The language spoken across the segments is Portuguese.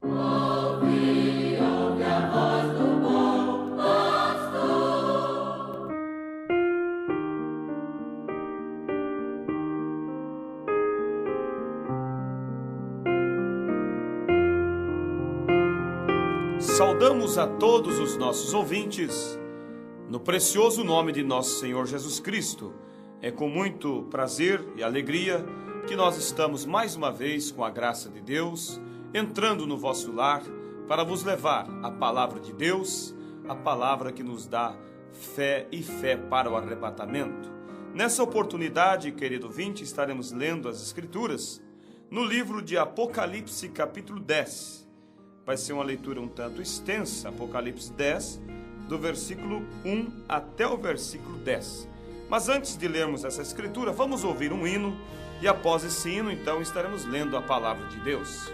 Ouve a voz do bom pastor. Saudamos a todos os nossos ouvintes, no precioso nome de nosso Senhor Jesus Cristo. É com muito prazer e alegria que nós estamos mais uma vez, com a graça de Deus, entrando no vosso lar para vos levar a palavra de Deus, a palavra que nos dá fé e fé para o arrebatamento. Nessa oportunidade, querido ouvinte, estaremos lendo as Escrituras no livro de Apocalipse, capítulo 10. Vai ser uma leitura um tanto extensa, Apocalipse 10, do versículo 1 até o versículo 10. Mas antes de lermos essa escritura, vamos ouvir um hino, e após esse hino, então, estaremos lendo a palavra de Deus.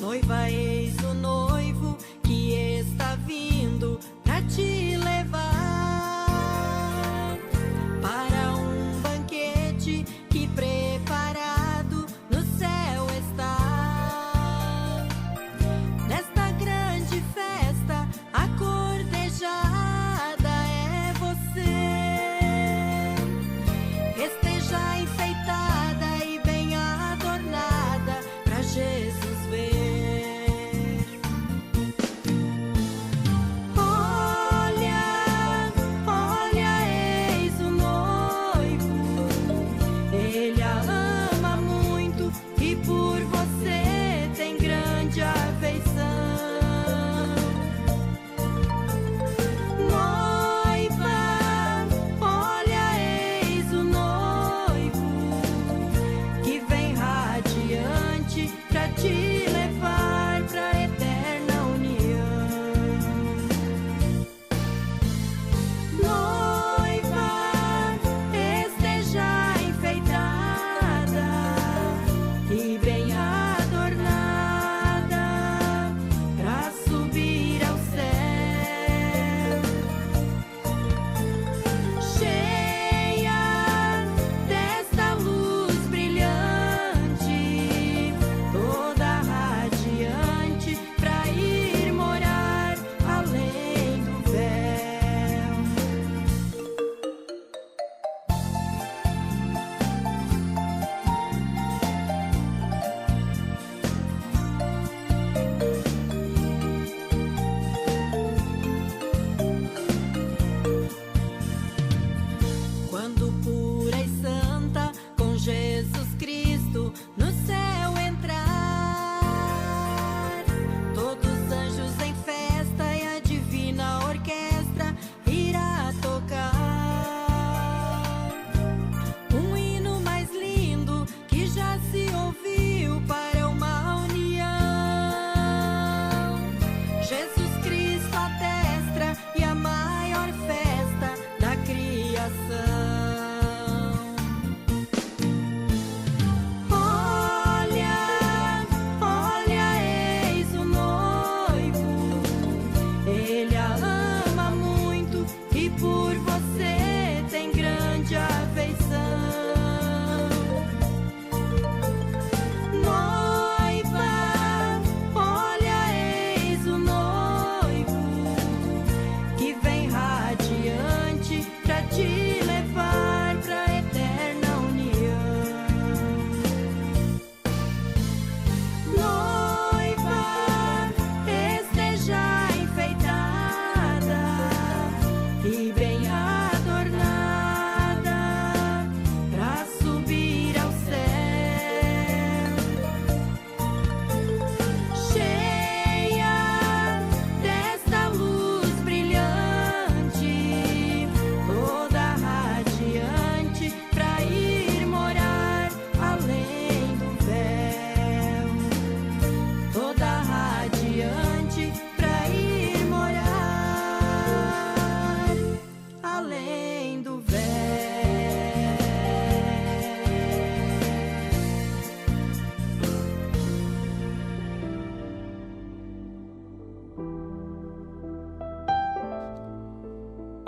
Noiva, eis o noivo que está vindo pra te levar para um banquete que preparado no céu está. Nesta grande festa, a cortejada é você. Esteja enfeitada e bem adornada pra Jesus ver.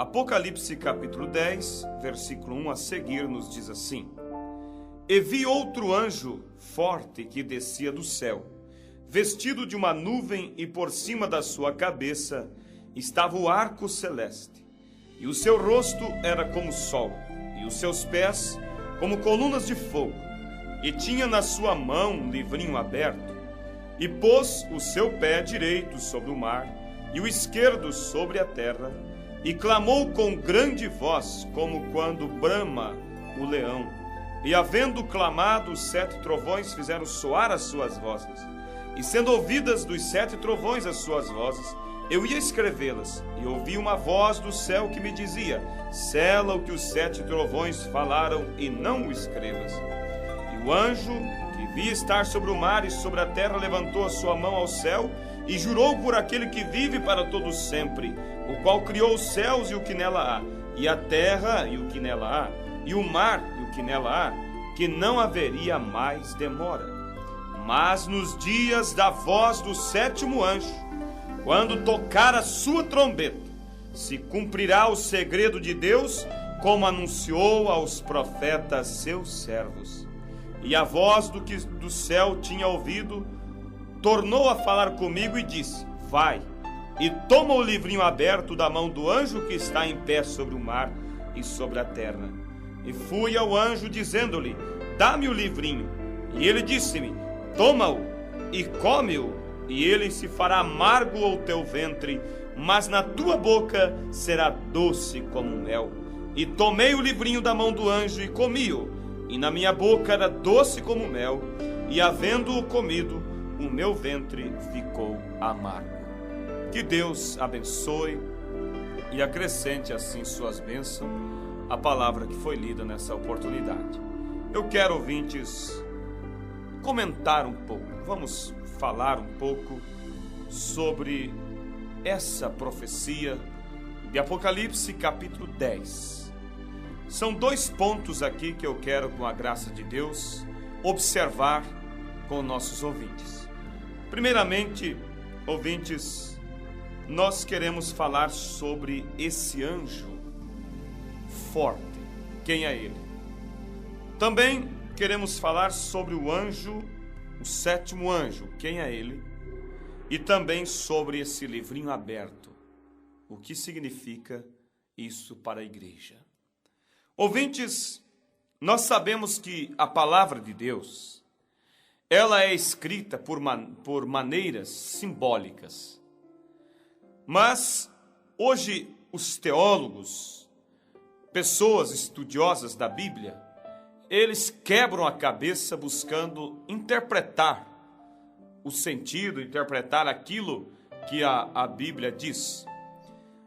Apocalipse capítulo 10, versículo 1 a seguir, nos diz assim: E vi outro anjo forte que descia do céu, vestido de uma nuvem, e por cima da sua cabeça estava o arco celeste. E o seu rosto era como o sol, e os seus pés como colunas de fogo. E tinha na sua mão um livrinho aberto, e pôs o seu pé direito sobre o mar, e o esquerdo sobre a terra, e clamou com grande voz, como quando brama o leão. E havendo clamado, os 7 trovões fizeram soar as suas vozes. E sendo ouvidas dos 7 trovões as suas vozes, eu ia escrevê-las, e ouvi uma voz do céu que me dizia: Sela o que os 7 trovões falaram, e não o escrevas. E o anjo que vi estar sobre o mar e sobre a terra levantou a sua mão ao céu e jurou por aquele que vive para todo sempre, o qual criou os céus e o que nela há, e a terra e o que nela há, e o mar e o que nela há, que não haveria mais demora. Mas nos dias da voz do 7º anjo, quando tocar a sua trombeta, se cumprirá o segredo de Deus, como anunciou aos profetas seus servos. E a voz do que do céu tinha ouvido tornou a falar comigo e disse: Vai, e toma o livrinho aberto da mão do anjo que está em pé sobre o mar e sobre a terra. E fui ao anjo dizendo-lhe: Dá-me o livrinho. E ele disse-me: Toma-o e come-o, e ele se fará amargo ao teu ventre, mas na tua boca será doce como mel. E tomei o livrinho da mão do anjo e comi-o, e na minha boca era doce como mel, e havendo-o comido, o meu ventre ficou amargo. Que Deus abençoe e acrescente assim suas bênçãos a palavra que foi lida nessa oportunidade. Eu quero, ouvintes, comentar um pouco, vamos falar um pouco sobre essa profecia de Apocalipse capítulo 10. São 2 pontos aqui que eu quero, com a graça de Deus, observar com nossos ouvintes. Primeiramente, ouvintes, nós queremos falar sobre esse anjo forte. Quem é ele? Também queremos falar sobre o anjo, o 7º anjo. Quem é ele? E também sobre esse livrinho aberto. O que significa isso para a igreja? Ouvintes, nós sabemos que a palavra de Deus, ela é escrita por maneiras simbólicas. Mas hoje os teólogos, pessoas estudiosas da Bíblia, eles quebram a cabeça buscando interpretar o sentido, interpretar aquilo que a Bíblia diz.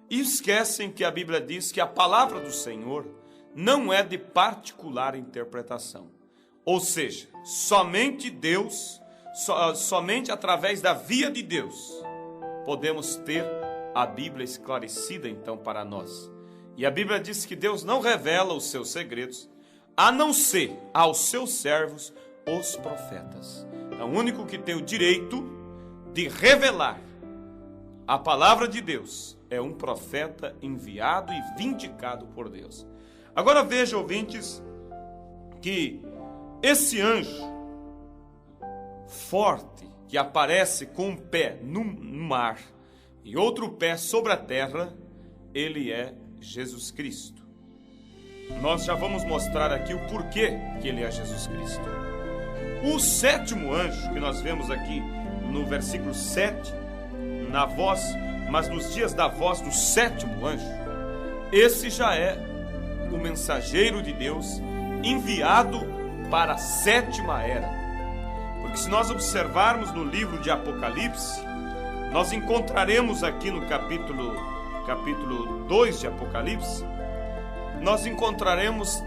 E esquecem que a Bíblia diz que a palavra do Senhor não é de particular interpretação. Ou seja, somente Deus, somente através da via de Deus, podemos ter a Bíblia esclarecida então para nós. E a Bíblia diz que Deus não revela os seus segredos, a não ser aos seus servos, os profetas. É o único que tem o direito de revelar a palavra de Deus, é um profeta enviado e vindicado por Deus. Agora veja, ouvintes, que esse anjo forte que aparece com um pé no mar e outro pé sobre a terra, ele é Jesus Cristo. Nós já vamos mostrar aqui o porquê que ele é Jesus Cristo. O 7º anjo, que nós vemos aqui no versículo 7, na voz, mas nos dias da voz do 7º anjo, esse já é o mensageiro de Deus enviado para a 7ª era. Porque se nós observarmos no livro de Apocalipse, nós encontraremos aqui no capítulo 2 de Apocalipse, nós encontraremos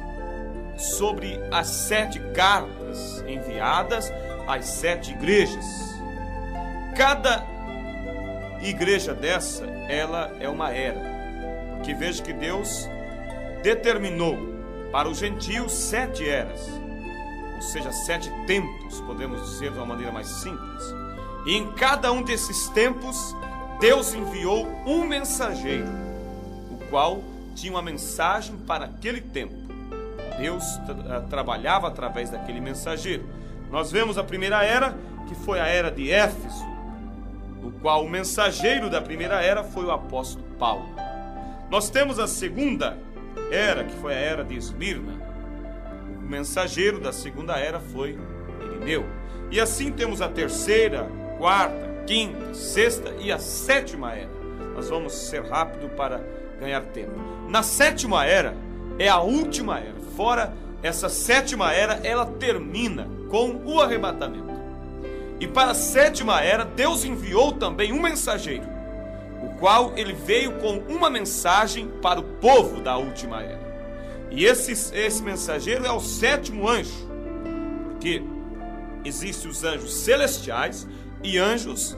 sobre as 7 cartas enviadas às 7 igrejas. Cada igreja dessa, ela é uma era. Porque veja que Deus determinou para os gentios 7 eras, ou seja, 7 tempos, podemos dizer de uma maneira mais simples. E em cada um desses tempos, Deus enviou um mensageiro, o qual tinha uma mensagem para aquele tempo. Deus trabalhava através daquele mensageiro. Nós vemos a primeira era, que foi a era de Éfeso, no qual o mensageiro da primeira era foi o apóstolo Paulo. Nós temos a segunda era, que foi a era de Esmirna. O mensageiro da segunda era foi Irineu. E assim temos a terceira, quarta, quinta, sexta e a sétima era. Nós vamos ser rápido para ganhar tempo. Na sétima era, é a última era. Fora essa sétima era, ela termina com o arrebatamento. E para a sétima era, Deus enviou também um mensageiro, o qual ele veio com uma mensagem para o povo da última era. E esse mensageiro é o sétimo anjo, porque existem os anjos celestiais e anjos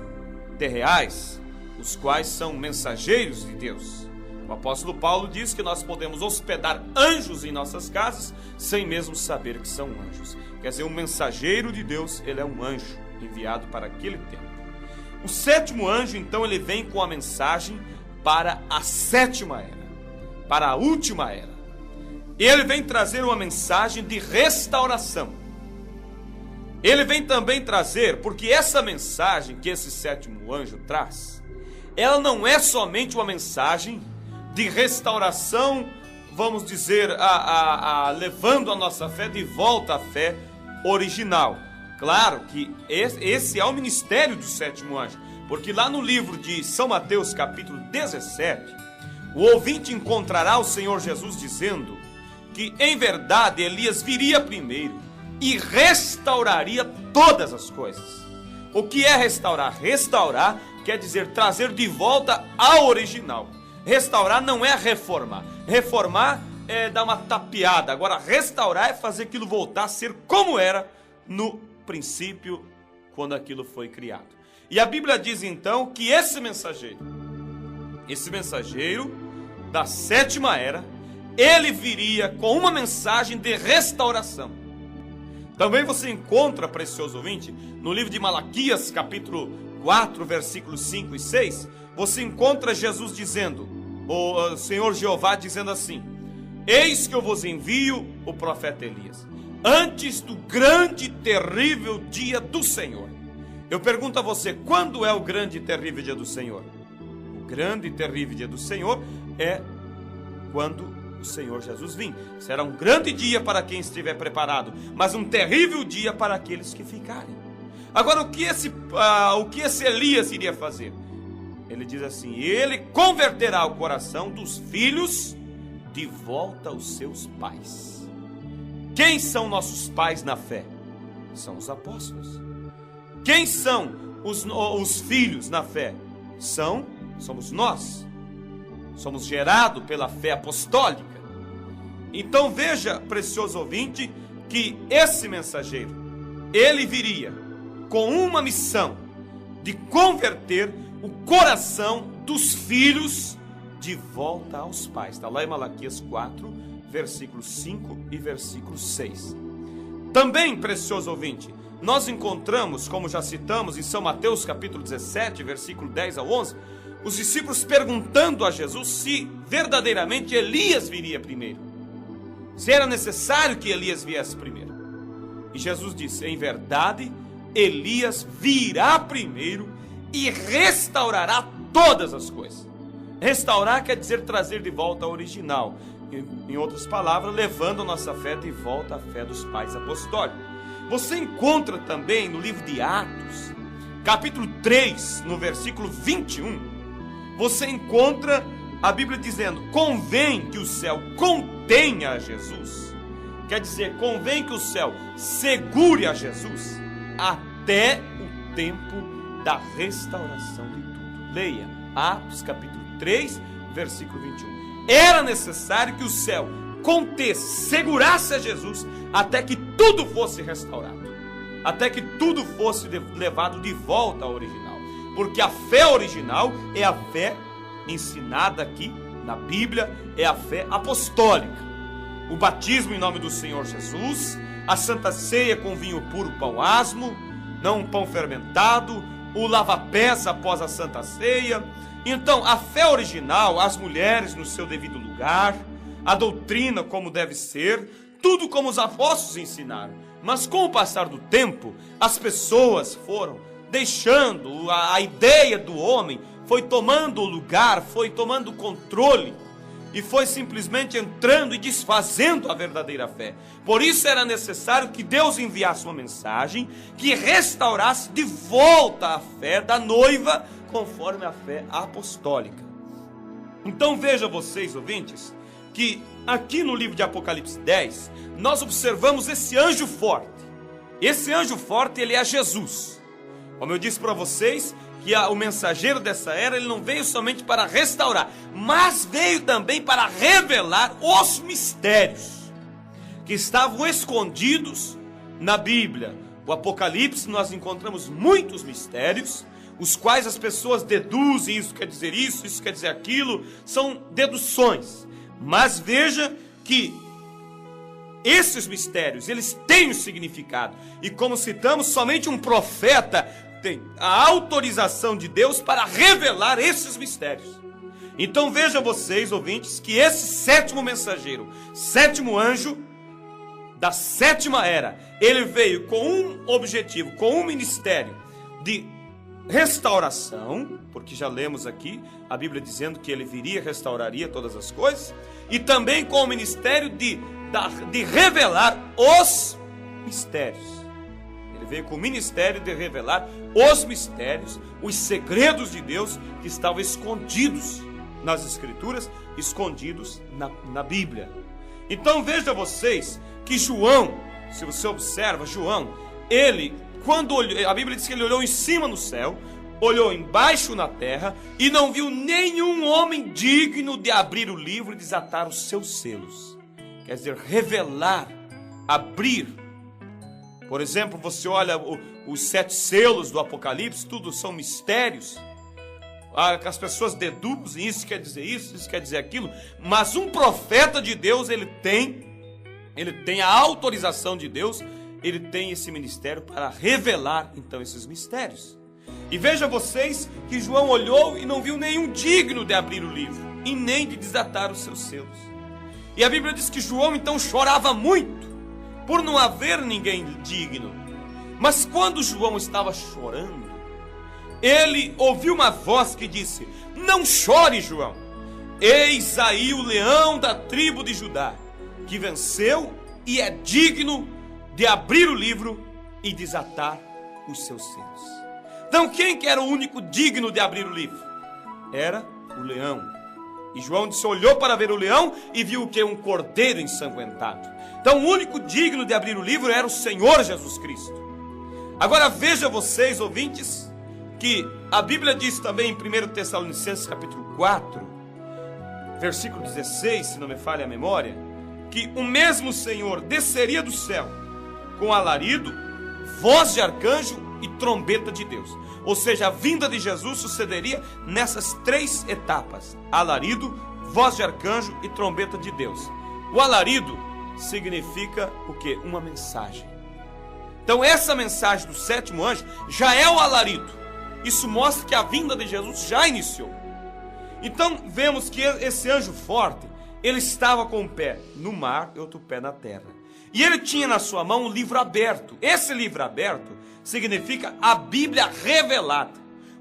terreais, os quais são mensageiros de Deus. O apóstolo Paulo diz que nós podemos hospedar anjos em nossas casas sem mesmo saber que são anjos. Quer dizer, um mensageiro de Deus, ele é um anjo enviado para aquele tempo. O sétimo anjo, então, ele vem com a mensagem para a sétima era, para a última era. Ele vem trazer uma mensagem de restauração. Ele vem também trazer, porque essa mensagem que esse sétimo anjo traz, ela não é somente uma mensagem de restauração, vamos dizer, levando a nossa fé de volta à fé original. Claro que esse é o ministério do sétimo anjo, porque lá no livro de São Mateus, capítulo 17, o ouvinte encontrará o Senhor Jesus dizendo que, em verdade, Elias viria primeiro e restauraria todas as coisas. O que é restaurar? Restaurar quer dizer trazer de volta ao original. Restaurar não é reformar. Reformar é dar uma tapeada. Agora, restaurar é fazer aquilo voltar a ser como era no princípio, quando aquilo foi criado. E a Bíblia diz então que esse mensageiro da sétima era, ele viria com uma mensagem de restauração. Também você encontra, precioso ouvinte, no livro de Malaquias, capítulo 4, versículos 5 e 6, você encontra Jesus dizendo, o Senhor Jeová dizendo assim: eis que eu vos envio o profeta Elias, antes do grande e terrível dia do Senhor. Eu pergunto a você, quando é o grande e terrível dia do Senhor? O grande e terrível dia do Senhor é quando o Senhor Jesus vir. Será um grande dia para quem estiver preparado, mas um terrível dia para aqueles que ficarem. Agora, o que esse Elias iria fazer? Ele diz assim: ele converterá o coração dos filhos de volta aos seus pais. Quem são nossos pais na fé? São os apóstolos. Quem são os filhos na fé? Somos nós. Somos gerados pela fé apostólica. Então veja, precioso ouvinte, que esse mensageiro, ele viria com uma missão de converter o coração dos filhos de volta aos pais. Está lá em Malaquias 4, versículo 5 e versículo 6. Também, precioso ouvinte, nós encontramos, como já citamos, em São Mateus capítulo 17, versículo 10 ao 11, os discípulos perguntando a Jesus se verdadeiramente Elias viria primeiro, se era necessário que Elias viesse primeiro. E Jesus disse: em verdade, Elias virá primeiro e restaurará todas as coisas. Restaurar quer dizer trazer de volta ao original. Em outras palavras, levando a nossa fé de volta à fé dos pais apostólicos. Você encontra também no livro de Atos, capítulo 3, no versículo 21, você encontra a Bíblia dizendo: convém que o céu contenha a Jesus. Quer dizer, convém que o céu segure a Jesus até o tempo da restauração de tudo. Leia Atos capítulo 3, versículo 21. Era necessário que o céu contesse, segurasse a Jesus até que tudo fosse restaurado, até que tudo fosse levado de volta ao original. Porque a fé original é a fé ensinada aqui na Bíblia, é a fé apostólica. O batismo em nome do Senhor Jesus, a Santa Ceia com vinho puro, pão asmo, não um pão fermentado, o lava-pés após a Santa Ceia. Então, a fé original, as mulheres no seu devido lugar, a doutrina como deve ser, tudo como os apóstolos ensinaram. Mas com o passar do tempo, as pessoas foram deixando, a ideia do homem foi tomando o lugar, foi tomando o controle e foi simplesmente entrando e desfazendo a verdadeira fé. Por isso era necessário que Deus enviasse uma mensagem que restaurasse de volta a fé da noiva conforme a fé apostólica. Então veja vocês, ouvintes, que aqui no livro de Apocalipse 10, nós observamos esse anjo forte. Esse anjo forte, ele é Jesus. Como eu disse para vocês, que o mensageiro dessa era, ele não veio somente para restaurar, mas veio também para revelar os mistérios que estavam escondidos na Bíblia. O Apocalipse, nós encontramos muitos mistérios, os quais as pessoas deduzem, isso quer dizer isso quer dizer aquilo, são deduções. Mas veja que esses mistérios, eles têm um significado. E como citamos, somente um profeta tem a autorização de Deus para revelar esses mistérios. Então vejam vocês, ouvintes, que esse sétimo mensageiro, sétimo anjo da sétima era, ele veio com um objetivo, com um ministério de restauração, porque já lemos aqui a Bíblia dizendo que ele viria e restauraria todas as coisas, e também com o ministério de revelar os mistérios. Ele veio com o ministério de revelar os mistérios, os segredos de Deus que estavam escondidos nas Escrituras, escondidos na Bíblia. Então veja vocês que João, se você observa, João, ele, quando olhou, a Bíblia diz que ele olhou em cima no céu, olhou embaixo na terra e não viu nenhum homem digno de abrir o livro e desatar os seus selos. Quer dizer, revelar, abrir. Por exemplo, você olha os 7 selos do Apocalipse, tudo são mistérios. As pessoas deduzem, isso quer dizer isso quer dizer aquilo. Mas um profeta de Deus, ele tem a autorização de Deus, ele tem esse ministério para revelar então esses mistérios. E veja vocês que João olhou e não viu nenhum digno de abrir o livro e nem de desatar os seus selos. E a Bíblia diz que João então chorava muito por não haver ninguém digno. Mas quando João estava chorando, ele ouviu uma voz que disse: "Não chore, João, eis aí o leão da tribo de Judá, que venceu e é digno de abrir o livro e desatar os seus selos." Então quem que era o único digno de abrir o livro? Era o leão. E João disse, olhou para ver o leão e viu o que? Um cordeiro ensanguentado. Então o único digno de abrir o livro era o Senhor Jesus Cristo. Agora veja vocês, ouvintes, que a Bíblia diz também em 1 Tessalonicenses capítulo 4, versículo 16, se não me falha a memória, que o mesmo Senhor desceria do céu com alarido, voz de arcanjo e trombeta de Deus. Ou seja, a vinda de Jesus sucederia nessas 3 etapas: alarido, voz de arcanjo e trombeta de Deus. O alarido significa o quê? Uma mensagem. Então essa mensagem do sétimo anjo já é o alarido. Isso mostra que a vinda de Jesus já iniciou. Então vemos que esse anjo forte, ele estava com um pé no mar e outro pé na terra. E ele tinha na sua mão um livro aberto. Esse livro aberto significa a Bíblia revelada,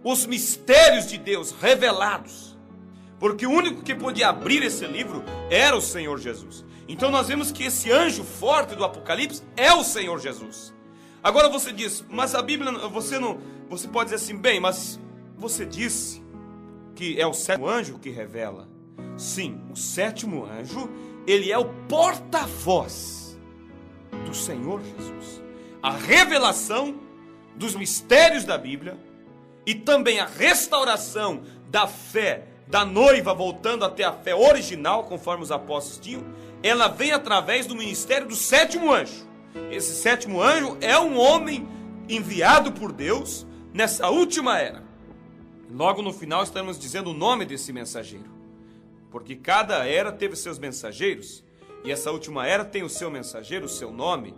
os mistérios de Deus revelados, porque o único que podia abrir esse livro era o Senhor Jesus. Então nós vemos que esse anjo forte do Apocalipse é o Senhor Jesus. Agora você diz, mas a Bíblia, você pode dizer assim, bem, mas você disse que é o sétimo anjo que revela. Sim, o sétimo anjo, ele é o porta-voz do Senhor Jesus. A revelação dos mistérios da Bíblia e também a restauração da fé da noiva, voltando até a fé original, conforme os apóstolos tinham, ela vem através do ministério do sétimo anjo. Esse sétimo anjo é um homem enviado por Deus nessa última era. Logo no final estamos dizendo o nome desse mensageiro, porque cada era teve seus mensageiros, e essa última era tem o seu mensageiro, o seu nome.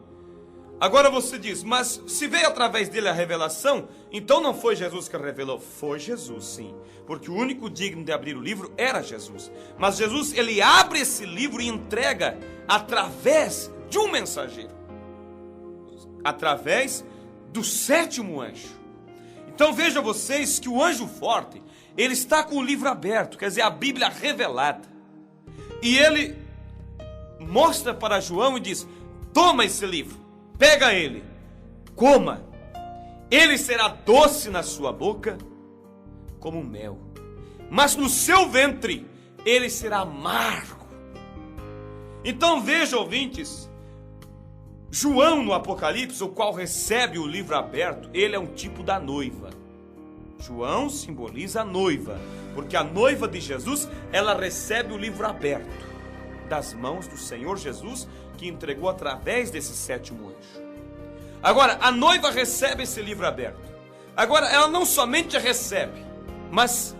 Agora você diz, mas se veio através dele a revelação, então não foi Jesus que revelou? Foi Jesus, sim. Porque o único digno de abrir o livro era Jesus. Mas Jesus, ele abre esse livro e entrega através de um mensageiro. Através do 7º anjo. Então vejam vocês que o anjo forte, ele está com o livro aberto, quer dizer, a Bíblia revelada. E ele mostra para João e diz, toma esse livro. Pega ele, coma, ele será doce na sua boca como mel, mas no seu ventre ele será amargo. Então veja, ouvintes, João no Apocalipse, o qual recebe o livro aberto, ele é um tipo da noiva. João simboliza a noiva, porque a noiva de Jesus, ela recebe o livro aberto das mãos do Senhor Jesus, que entregou através desse 7º anjo. Agora, a noiva recebe esse livro aberto. Agora, ela não somente recebe, mas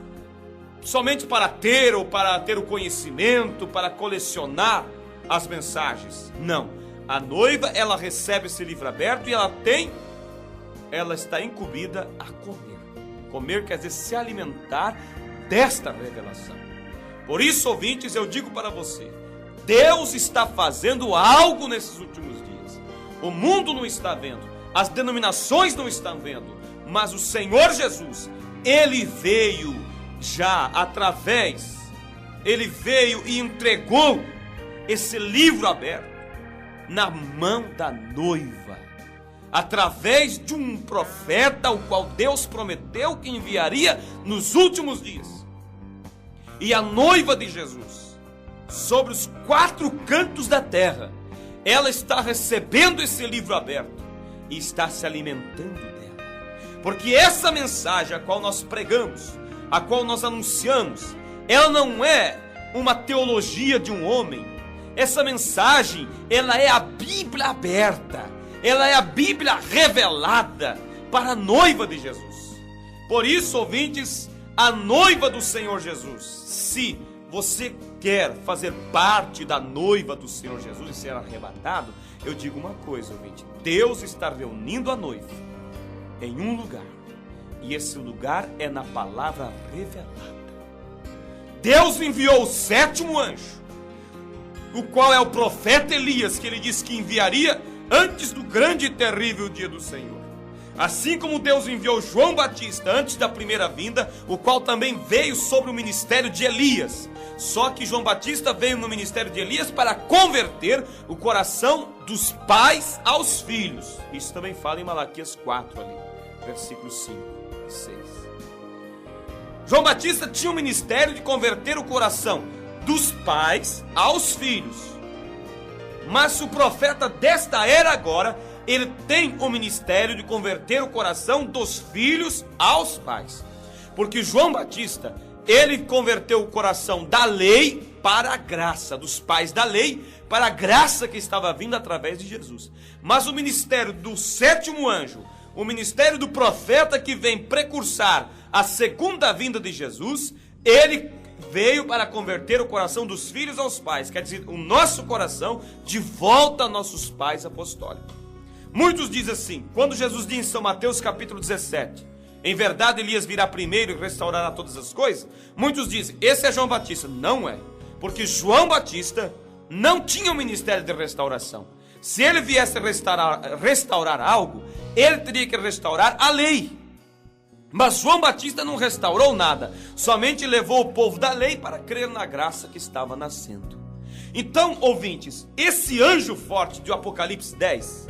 somente para ter ou para ter o conhecimento, para colecionar as mensagens. Não. A noiva, ela recebe esse livro aberto e ela está incumbida a comer. Comer quer dizer se alimentar desta revelação. Por isso, ouvintes, eu digo para você, Deus está fazendo algo nesses últimos dias. O mundo não está vendo, as denominações não estão vendo, mas o Senhor Jesus, ele veio e entregou esse livro aberto na mão da noiva, através de um profeta, o qual Deus prometeu que enviaria nos últimos dias. E a noiva de Jesus, sobre os 4 cantos da terra, ela está recebendo esse livro aberto e está se alimentando dela. Porque essa mensagem a qual nós pregamos, a qual nós anunciamos, ela não é uma teologia de um homem. Essa mensagem, ela é a Bíblia aberta, ela é a Bíblia revelada para a noiva de Jesus. Por isso, ouvintes, a noiva do Senhor Jesus, se você quer fazer parte da noiva do Senhor Jesus e ser arrebatado, eu digo uma coisa, ouvinte, Deus está reunindo a noiva em um lugar, e esse lugar é na palavra revelada. Deus enviou o 7º anjo, o qual é o profeta Elias, que ele disse que enviaria antes do grande e terrível dia do Senhor. Assim como Deus enviou João Batista antes da primeira vinda, o qual também veio sobre o ministério de Elias. Só que João Batista veio no ministério de Elias para converter o coração dos pais aos filhos. Isso também fala em Malaquias 4 ali, versículos 5 e 6. João Batista tinha o ministério de converter o coração dos pais aos filhos. Mas o profeta desta era agora, ele tem o ministério de converter o coração dos filhos aos pais. Porque João Batista, ele converteu o coração da lei para a graça, dos pais da lei para a graça que estava vindo através de Jesus. Mas o ministério do 7º anjo, o ministério do profeta que vem precursar a segunda vinda de Jesus, ele veio para converter o coração dos filhos aos pais, quer dizer, o nosso coração de volta a nossos pais apostólicos. Muitos dizem assim, quando Jesus diz em São Mateus capítulo 17, em verdade Elias virá primeiro e restaurará todas as coisas, muitos dizem, esse é João Batista. Não é, porque João Batista não tinha o ministério de restauração. Se ele viesse restaurar algo, ele teria que restaurar a lei. Mas João Batista não restaurou nada, somente levou o povo da lei para crer na graça que estava nascendo. Então, ouvintes, esse anjo forte de Apocalipse 10,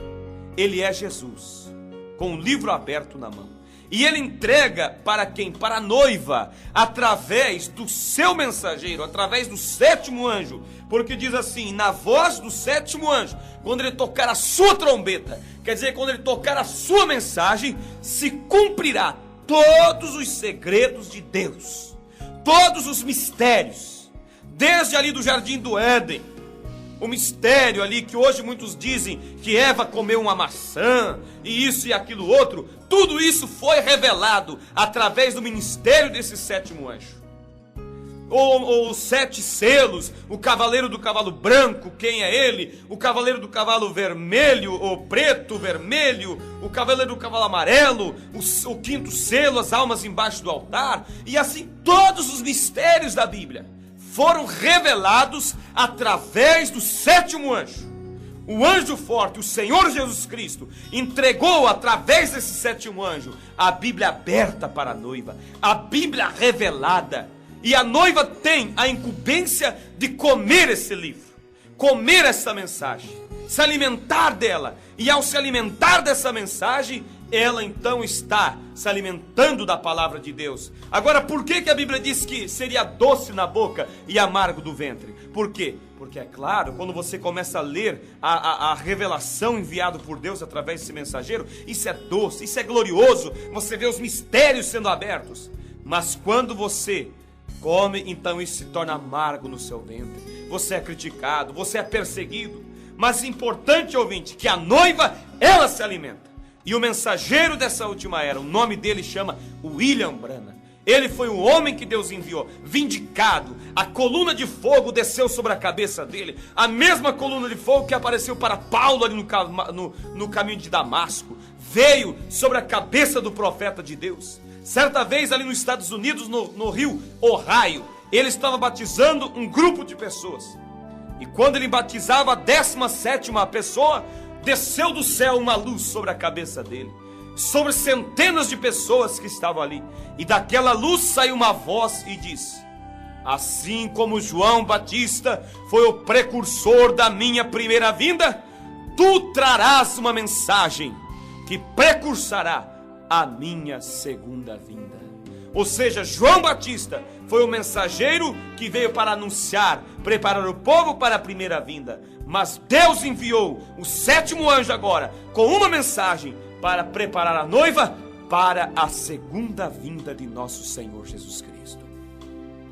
ele é Jesus, com o livro aberto na mão. E ele entrega para quem? Para a noiva, através do seu mensageiro, através do 7º anjo. Porque diz assim, na voz do 7º anjo, quando ele tocar a sua trombeta, quer dizer, quando ele tocar a sua mensagem, se cumprirá todos os segredos de Deus, todos os mistérios, desde ali do jardim do Éden, o mistério ali que hoje muitos dizem que Eva comeu uma maçã, e isso e aquilo outro, tudo isso foi revelado através do ministério desse 7º anjo. ou os 7 selos, o cavaleiro do cavalo branco, quem é ele? O cavaleiro do cavalo vermelho, ou preto, vermelho, o cavaleiro do cavalo amarelo, o 5º selo, as almas embaixo do altar, e assim todos os mistérios da Bíblia foram revelados através do 7º anjo. O anjo forte, o Senhor Jesus Cristo, entregou através desse 7º anjo a Bíblia aberta para a noiva, a Bíblia revelada. E a noiva tem a incumbência de comer esse livro, comer essa mensagem, se alimentar dela. E ao se alimentar dessa mensagem, ela então está se alimentando da palavra de Deus. Agora, por que a Bíblia diz que seria doce na boca e amargo do ventre? Por quê? Porque é claro, quando você começa a ler a revelação enviada por Deus através desse mensageiro, isso é doce, isso é glorioso, você vê os mistérios sendo abertos. Mas quando você come, então isso se torna amargo no seu ventre. Você é criticado, você é perseguido. Mas importante, ouvinte, que a noiva, ela se alimenta. E o mensageiro dessa última era, o nome dele chama William Branham. Ele foi o homem que Deus enviou, vindicado. A coluna de fogo desceu sobre a cabeça dele. A mesma coluna de fogo que apareceu para Paulo ali no caminho de Damasco. Veio sobre a cabeça do profeta de Deus. Certa vez ali nos Estados Unidos, no rio Ohio, ele estava batizando um grupo de pessoas. E quando ele batizava a 17ª pessoa, desceu do céu uma luz sobre a cabeça dele, sobre centenas de pessoas que estavam ali. E daquela luz saiu uma voz e disse: assim como João Batista foi o precursor da minha primeira vinda, tu trarás uma mensagem que precursará a minha segunda vinda. Ou seja, João Batista foi o mensageiro que veio para anunciar, preparar o povo para a primeira vinda. Mas Deus enviou o 7º anjo agora com uma mensagem para preparar a noiva para a segunda vinda de nosso Senhor Jesus Cristo.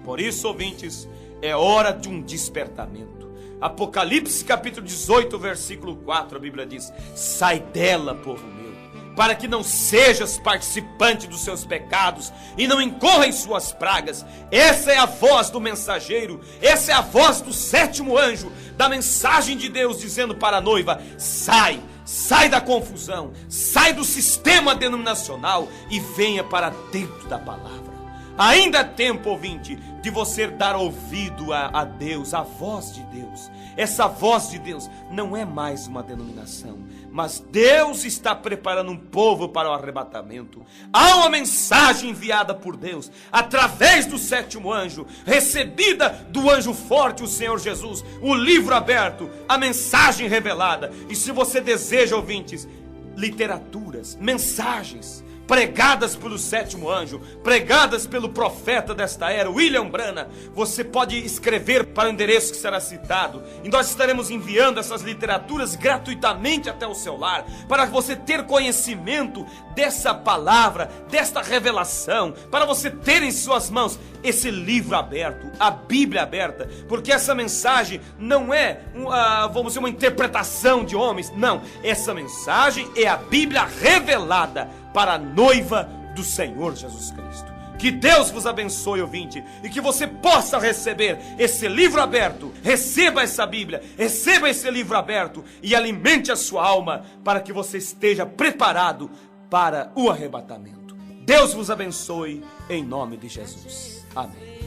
Por isso, ouvintes, é hora de um despertamento. Apocalipse capítulo 18, versículo 4, a Bíblia diz: sai dela, povo meu, para que não sejas participante dos seus pecados e não incorra em suas pragas. Essa é a voz do mensageiro, essa é a voz do 7º anjo, da mensagem de Deus dizendo para a noiva: sai da confusão, sai do sistema denominacional e venha para dentro da palavra. Ainda há tempo, ouvinte, de você dar ouvido a Deus, a voz de Deus. Essa voz de Deus não é mais uma denominação, mas Deus está preparando um povo para o arrebatamento. Há uma mensagem enviada por Deus através do 7º anjo, recebida do anjo forte, o Senhor Jesus, o livro aberto, a mensagem revelada. E se você deseja, ouvintes, literaturas, mensagens pregadas pelo 7º anjo, pregadas pelo profeta desta era, William Branham, você pode escrever para o endereço que será citado, e nós estaremos enviando essas literaturas gratuitamente até o seu lar, para você ter conhecimento dessa palavra, desta revelação, para você ter em suas mãos esse livro aberto, a Bíblia aberta, porque essa mensagem não é, vamos dizer, uma interpretação de homens, não, essa mensagem é a Bíblia revelada para a noiva do Senhor Jesus Cristo. Que Deus vos abençoe, ouvinte, e que você possa receber esse livro aberto. Receba essa Bíblia, receba esse livro aberto e alimente a sua alma para que você esteja preparado para o arrebatamento. Deus vos abençoe em nome de Jesus. Amém.